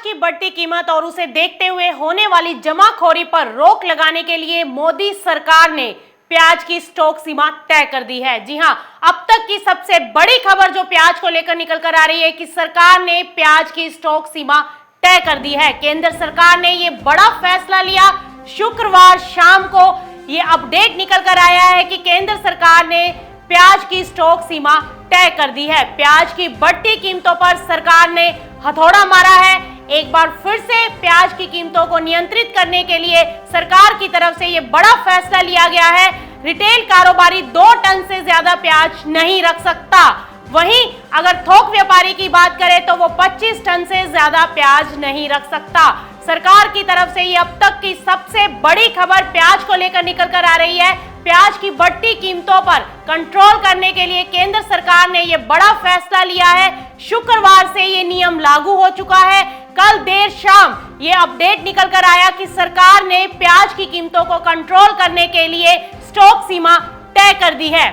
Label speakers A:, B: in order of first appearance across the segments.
A: की बढ़ती कीमत और उसे देखते हुए होने वाली जमाखोरी पर रोक लगाने के लिए मोदी सरकार ने प्याज की स्टॉक सीमा तय कर दी है। जी हां, अब तक की सबसे बड़ी खबर जो प्याज को लेकर निकल कर आ रही है कि सरकार ने प्याज की स्टॉक सीमा तय कर दी है। केंद्र सरकार ने ये बड़ा फैसला लिया। शुक्रवार शाम को ये अपडेट निकल कर आया है कि केंद्र सरकार ने प्याज की स्टॉक सीमा तय कर दी है। प्याज की बढ़ती कीमतों पर सरकार ने हथौड़ा मारा है। एक बार फिर से प्याज की कीमतों को नियंत्रित करने के लिए सरकार की तरफ से ये बड़ा फैसला लिया गया है। रिटेल कारोबारी 2 टन से ज्यादा प्याज नहीं रख सकता। वहीं अगर थोक व्यापारी की बात करें तो वो 25 टन से ज्यादा प्याज नहीं रख सकता। सरकार की तरफ से ये अब तक की सबसे बड़ी खबर प्याज को लेकर निकल कर आ रही है। प्याज की बढ़ती कीमतों पर कंट्रोल करने के लिए केंद्र सरकार ने ये बड़ा फैसला लिया है। शुक्रवार से ये नियम लागू हो चुका है। कल देर शाम ये अपडेट निकल कर आया कि सरकार ने प्याज की कीमतों को कंट्रोल करने के लिए स्टॉक सीमा तय कर दी है।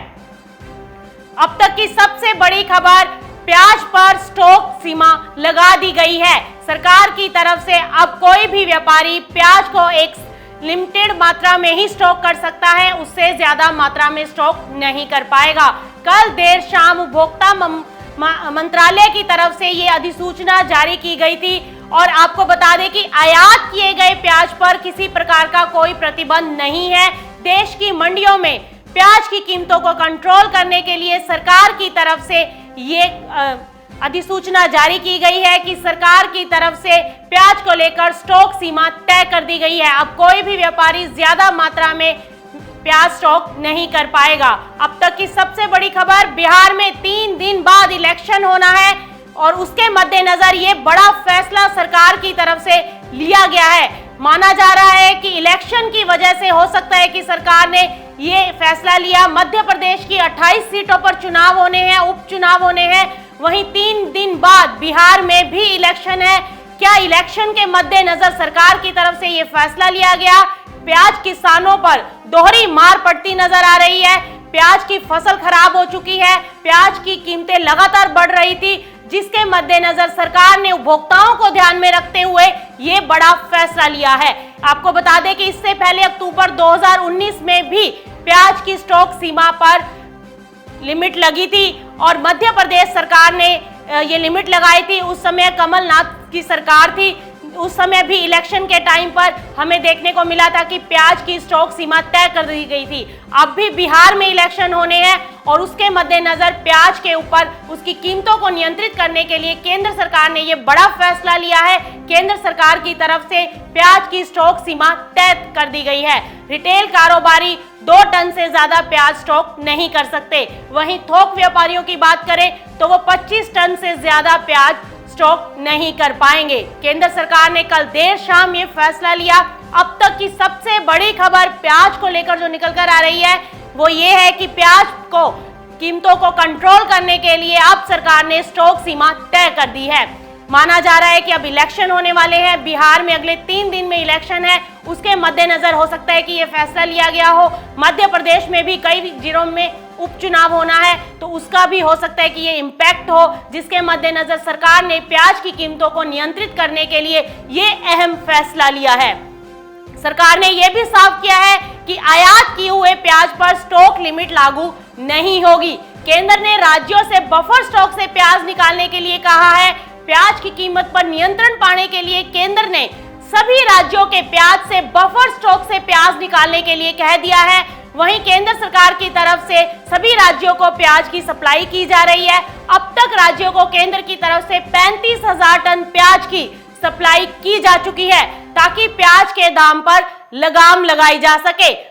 A: अब तक की सबसे बड़ी खबर, प्याज पर स्टॉक सीमा लगा दी गई है। सरकार की तरफ से अब कोई भी व्यापारी प्याज को एक लिमिटेड मात्रा में ही स्टॉक कर सकता है, उससे ज्यादा मात्रा में स्टॉक नहीं कर पाएगा। कल देर शाम उपभोक्ता मंत्रालय की तरफ से ये अधिसूचना जारी की गई थी और आपको बता दें कि आयात किए गए प्याज पर किसी प्रकार का कोई प्रतिबंध नहीं है। देश की मंडियों में प्याज की कीमतों को कंट्रोल करने के लिए सरकार की तरफ से ये अधिसूचना जारी की गई है कि सरकार की तरफ से प्याज को लेकर स्टॉक सीमा तय कर दी गई है। अब कोई भी व्यापारी ज्यादा मात्रा में प्याज स्टॉक नहीं कर पाएगा। अब तक की सबसे बड़ी खबर, बिहार में 3 दिन बाद इलेक्शन होना है और उसके मद्देनजर ये बड़ा फैसला सरकार की तरफ से लिया गया है। माना जा रहा है कि इलेक्शन की वजह से हो सकता है कि सरकार ने ये फैसला लिया। मध्य प्रदेश की 28 सीटों पर चुनाव होने हैं, उपचुनाव होने हैं। वहीं 3 दिन बाद बिहार में भी इलेक्शन है। क्या इलेक्शन के मद्देनजर सरकार की तरफ से ये फैसला लिया गया? प्याज किसानों पर दोहरी मार पड़ती नजर आ रही है। प्याज की फसल खराब हो चुकी है। प्याज की कीमतें लगातार बढ़ रही थी, जिसके मद्देनजर सरकार ने उपभोक्ताओं को ध्यान में रखते हुए ये बड़ा फैसला लिया है। आपको बता दें कि इससे पहले अक्टूबर 2019 में भी प्याज की स्टॉक सीमा पर लिमिट लगी थी और मध्य प्रदेश सरकार ने ये लिमिट लगाई थी। उस समय कमलनाथ की सरकार थी। उस समय भी इलेक्शन के टाइम पर हमें देखने को मिला था कि प्याज की स्टॉक सीमा तय कर दी गई थी। अब भी बिहार में इलेक्शन होने हैं और उसके मद्देनजर प्याज के ऊपर उसकी कीमतों को नियंत्रित करने के लिए केंद्र सरकार ने ये बड़ा फैसला लिया है। केंद्र सरकार की तरफ से प्याज की स्टॉक सीमा तय कर दी गई है। रिटेल कारोबारी 2 टन से ज्यादा प्याज स्टॉक नहीं कर सकते। वहीं थोक व्यापारियों की बात करें तो वो 25 टन से ज्यादा प्याज स्टॉक नहीं कर पाएंगे। केंद्र सरकार ने कल देर शाम ये फैसला लिया। अब तक की सबसे बड़ी खबर प्याज को लेकर जो निकल कर आ रही है वो ये है कि प्याज को कीमतों को कंट्रोल करने के लिए अब सरकार ने स्टॉक सीमा तय कर दी है। माना जा रहा है कि अब इलेक्शन होने वाले हैं। बिहार में अगले 3 दिन में इलेक्शन है, उसके मद्देनजर हो सकता है कि ये फैसला लिया गया हो। मध्य प्रदेश में भी कई जिलों में उपचुनाव होना है, तो उसका भी हो सकता है कि ये इम्पैक्ट हो, जिसके मद्देनजर सरकार ने प्याज की कीमतों को नियंत्रित करने के लिए ये अहम फैसला लिया है। सरकार ने यह भी साफ किया है कि आयात किए हुए प्याज पर स्टॉक लिमिट लागू नहीं होगी। केंद्र ने राज्यों से बफर स्टॉक से प्याज निकालने के लिए कहा है। प्याज की कीमत पर नियंत्रण पाने के लिए केंद्र ने सभी राज्यों के प्याज से बफर स्टॉक से प्याज निकालने के लिए कह दिया है। वहीं केंद्र सरकार की तरफ से सभी राज्यों को प्याज की सप्लाई की जा रही है। अब तक राज्यों को केंद्र की तरफ से 35,000 टन प्याज की सप्लाई की जा चुकी है, ताकि प्याज के दाम पर लगाम लगाई जा सके।